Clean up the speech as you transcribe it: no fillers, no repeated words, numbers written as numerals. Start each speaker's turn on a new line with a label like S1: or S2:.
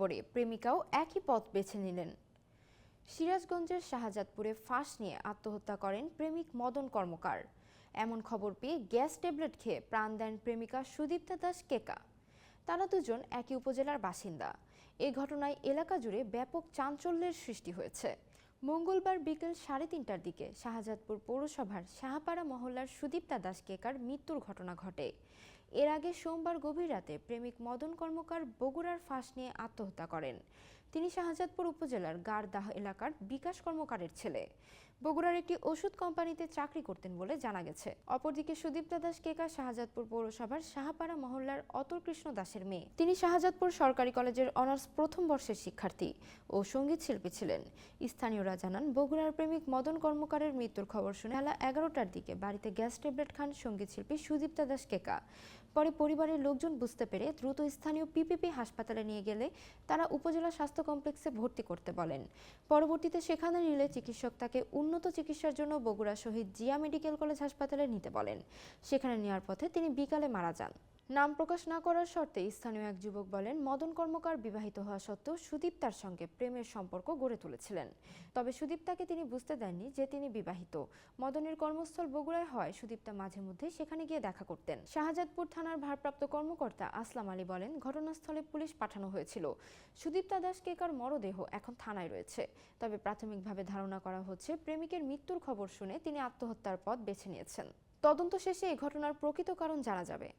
S1: খবরে প্রেমিকাও একই পথ বেছে নিলেন। সিরাজগঞ্জের শাহজাদপুরে ফাঁস নিয়ে আত্মহত্যা করেন প্রেমিক মদন কর্মকার। এমন খবর পেয়ে গ্যাস ট্যাবলেট খেয়ে প্রাণ দেন প্রেমিকা সুদীপ্তা দাস কেকা। তারা দুজন একই উপজেলার বাসিন্দা। এই ঘটনায় এলাকা জুড়ে ব্যাপক চাঞ্চল্যের সৃষ্টি হয়েছে। মঙ্গলবার বিকেল 3:30টার দিকে শাহজাদপুর পৌরসভার শাহপাড়া মহল্লার সুদীপ্তা দাস কেকার মৃত্যুর ঘটনা ঘটে। এর আগে সোমবার গভীর রাতে প্রেমিক মদন কর্মকার বগুড়ার ফাঁস নিয়ে আত্মহত্যা করেন। তিনি শাহজাদপুর উপজেলার গারদাহ এলাকার বিকাশ কর্মকারের ছেলে। বগুড়ার একটি ওষুধ কোম্পানিতে চাকরি করতেন বলে জানা গেছে। অপরদিকে সুদীপ্তা দাস কেকা শাহজাদপুর পৌরসভার শাহপাড়া মহল্লার অতর কৃষ্ণ দাসের মেয়ে। তিনি শাহজাদপুর সরকারি কলেজের অনার্স প্রথম বর্ষের শিক্ষার্থী ও সঙ্গীত শিল্পী ছিলেন। স্থানীয়রা জানান, বগুড়ার প্রেমিক মদন কর্মকারের মৃত্যুর খবর শুনে বেলা 11টার দিকে বাড়িতে গ্যাস ট্যাবলেট খান সঙ্গীত শিল্পী সুদীপ্তা দাস কেকা। পরে পরিবারের লোকজন বুঝতে পেরে দ্রুত স্থানীয় পিপিপি হাসপাতালে নিয়ে গেলে তারা উপজেলা স্বাস্থ্য কমপ্লেক্সে ভর্তি করতে বলেন। পরবর্তীতে সেখানে নিলে চিকিৎসক তাকে উন্নত চিকিৎসার জন্য বগুড়া শহীদ জিয়া মেডিকেল কলেজ হাসপাতালে নিতে বলেন। সেখানে নেওয়ার পথে তিনি বিকালে মারা যান। নাম প্রকাশ না করার শর্তে স্থানীয় এক যুবক বলেন, মদন কর্মকার বিবাহিত হওয়া সত্ত্বেও সুদীপ্তার সঙ্গে প্রেমের সম্পর্ক গড়ে তুলেছিলেন। তবে সুদীপ্তাকে তিনি বুঝতে দেননি যে তিনি বিবাহিত। মদনের কর্মস্থল বগুড়ায় হয় সুদীপ্তা মাঝে মধ্যে সেখানে গিয়ে দেখা করতেন। শাহজাদপুর থানার ভারপ্রাপ্ত কর্মকর্তা আসলাম আলী বলেন, ঘটনাস্থলে পুলিশ পাঠানো হয়েছিল। সুদীপ্তা দাস কেকার মরদেহ এখন থানায় রয়েছে। তবে প্রাথমিকভাবে ধারণা করা হচ্ছে প্রেমিকের মৃত্যুর খবর শুনে তিনি আত্মহত্যার পথ বেছে নিয়েছেন। তদন্ত শেষে এই ঘটনার প্রকৃত কারণ জানা যাবে।